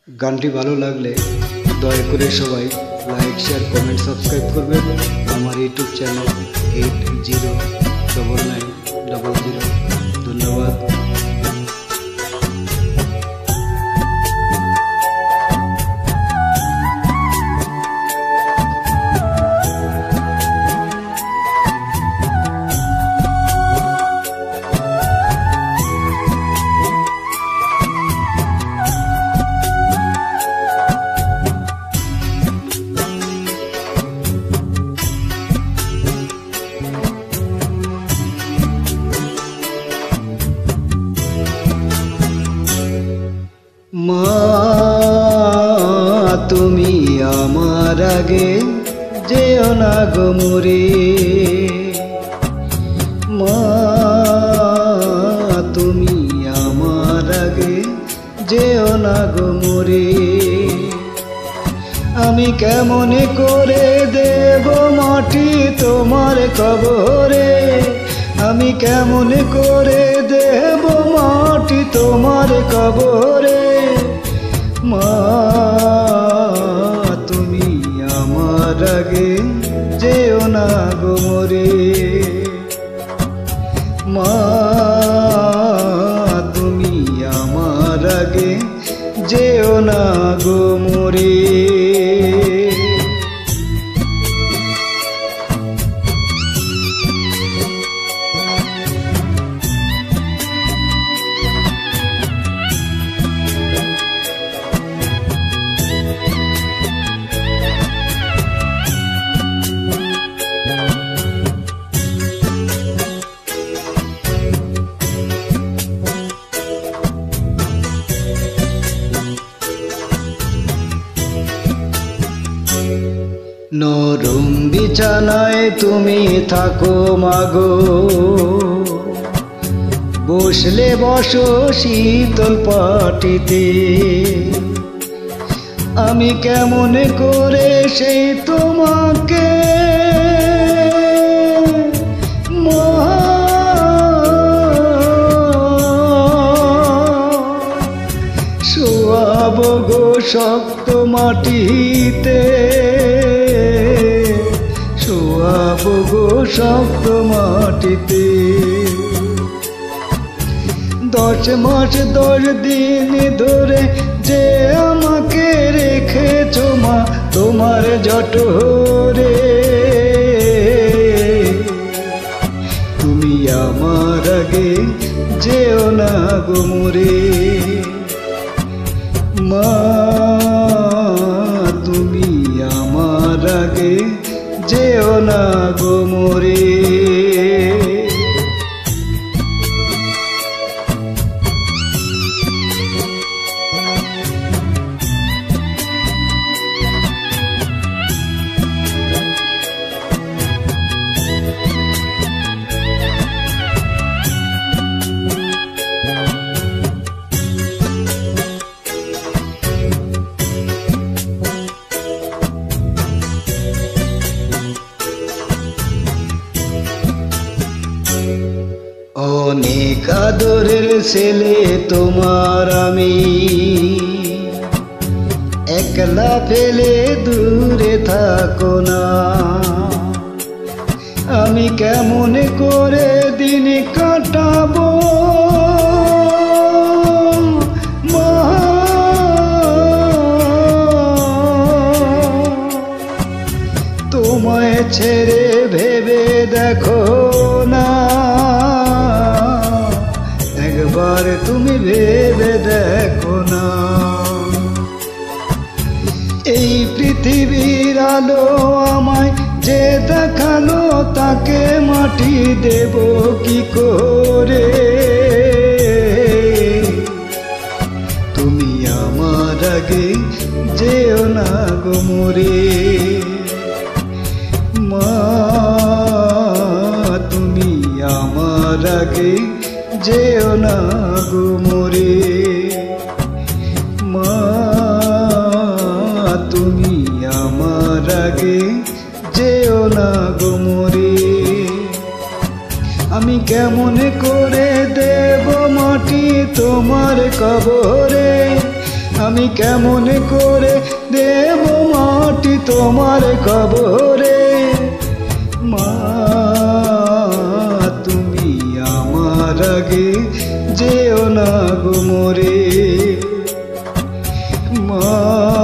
গানটি ভালো লাগলে দয়া করে সবাই লাইক, শেয়ার, কমেন্ট, সাবস্ক্রাইব করবেন আমার ইউটিউব চ্যানেল 809900। ধন্যবাদ। মা তুমি আমার আগে যেও না গো মরে, মা তুমি আমার আগে যেও না গো মরে। আমি কেমন করে দেব মাটি তোমার কবরে, আমি কেমন করে দেব মাটি তোমার কবরে। মা তুমি আমার আগে যেও না গো মরে, মা তুমি আমার আগে যেও না গো মরে। নরম বিছানায় তুমি থাকো মাগো, বসলে বসো শীতল পাটিতে। আমি কেমন করে সেই তোমাকে শোয়াবো গো শক্ত মাটিতে, শোয়াবো গো শক্ত মাটিতে। 10 মাস 10 দিন ধরে যে আমাকে রেখেছো মা তোমার জঠরে, তুমি আমার আগে যেও না গো মরে। মা তুমি আমার আগে যেও না গো মরে। অনেক আদরের ছেলে তোমার আমি, একলা ফেলে দূরে থাকো না। আমি কেমন করে দিন কাটাবো মা, তোমায় ছেড়ে ভেবে দেখো না, একবার তুমি ভেবে দেখো না। এই পৃথিবীর আলো আমায় যে দেখালো তাকে মাটি দেব কি করে। তুমি আমার আগে যেও না গো মরে, মা তুমি আমার আগে যেও না গো মরে। মা তুমি আমার আগে যেও না গো মরে। আমি কেমন করে দেব মাটি তোমার কবরে, আমি কেমন করে দেব মাটি তোমার কবরে। মা তুমি আমার আগে যেও না গো মরে। মা